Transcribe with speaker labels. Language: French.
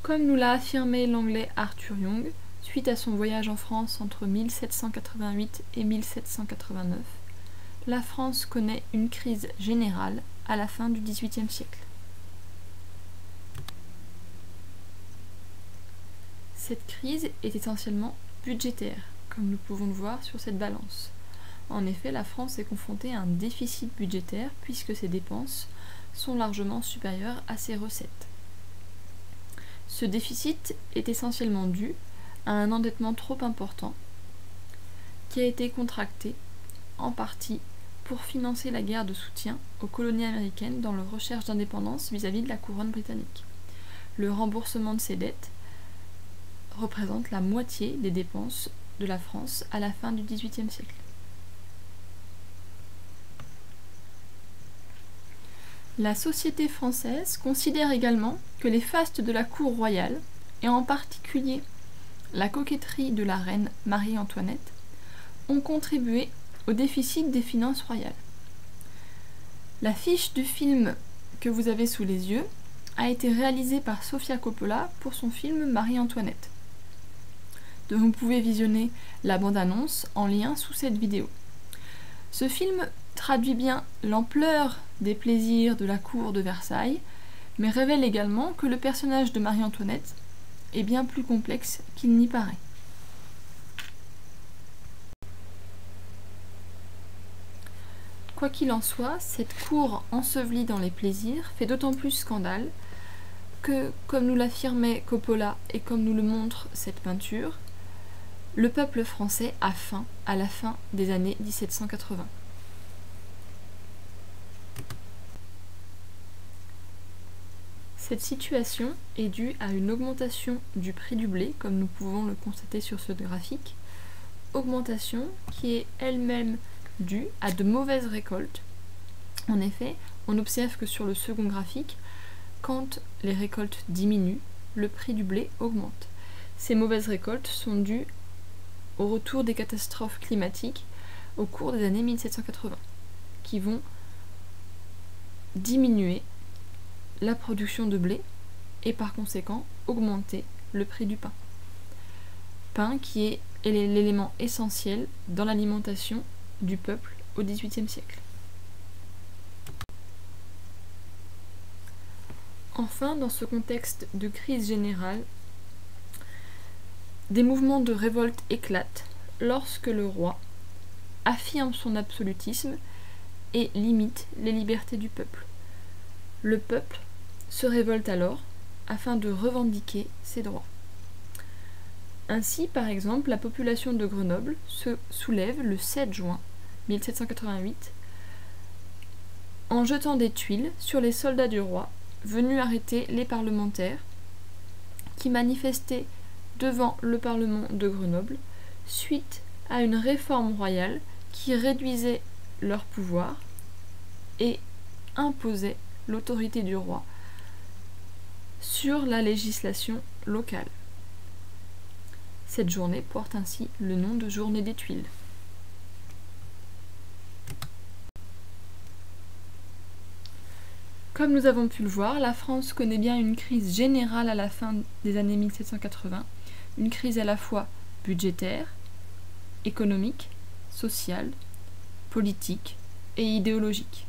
Speaker 1: Comme nous l'a affirmé l'anglais Arthur Young, suite à son voyage en France entre 1788 et 1789, la France connaît une crise générale à la fin du XVIIIe siècle. Cette crise est essentiellement budgétaire, comme nous pouvons le voir sur cette balance. En effet, la France est confrontée à un déficit budgétaire puisque ses dépenses sont largement supérieures à ses recettes. Ce déficit est essentiellement dû à un endettement trop important qui a été contracté en partie pour financer la guerre de soutien aux colonies américaines dans leur recherche d'indépendance vis-à-vis de la couronne britannique. Le remboursement de ces dettes représente la moitié des dépenses de la France à la fin du XVIIIe siècle. La société française considère également que les fastes de la cour royale, et en particulier la coquetterie de la reine Marie-Antoinette, ont contribué au déficit des finances royales. La fiche du film que vous avez sous les yeux a été réalisée par Sofia Coppola pour son film Marie-Antoinette. Donc vous pouvez visionner la bande-annonce en lien sous cette vidéo. Ce film traduit bien l'ampleur des plaisirs de la cour de Versailles, mais révèle également que le personnage de Marie-Antoinette est bien plus complexe qu'il n'y paraît. Quoi qu'il en soit, cette cour ensevelie dans les plaisirs fait d'autant plus scandale que, comme nous l'affirmait Coppola et comme nous le montre cette peinture, le peuple français a faim à la fin des années 1780. Cette situation est due à une augmentation du prix du blé, comme nous pouvons le constater sur ce graphique, augmentation qui est elle-même due à de mauvaises récoltes. En effet, on observe que sur le second graphique, quand les récoltes diminuent, le prix du blé augmente. Ces mauvaises récoltes sont dues au retour des catastrophes climatiques au cours des années 1780, qui vont diminuer la production de blé et par conséquent augmenter le prix du pain. Pain qui est l'élément essentiel dans l'alimentation du peuple au XVIIIe siècle. Enfin, dans ce contexte de crise générale, des mouvements de révolte éclatent lorsque le roi affirme son absolutisme et limite les libertés du peuple. Le peuple se révolte alors afin de revendiquer ses droits. Ainsi, par exemple, la population de Grenoble se soulève le 7 juin 1788 en jetant des tuiles sur les soldats du roi venus arrêter les parlementaires qui manifestaient devant le Parlement de Grenoble suite à une réforme royale qui réduisait leur pouvoir et imposait l'autorité du roi sur la législation locale. Cette journée porte ainsi le nom de journée des Tuiles. Comme nous avons pu le voir, la France connaît bien une crise générale à la fin des années 1780, une crise à la fois budgétaire, économique, sociale, politique et idéologique.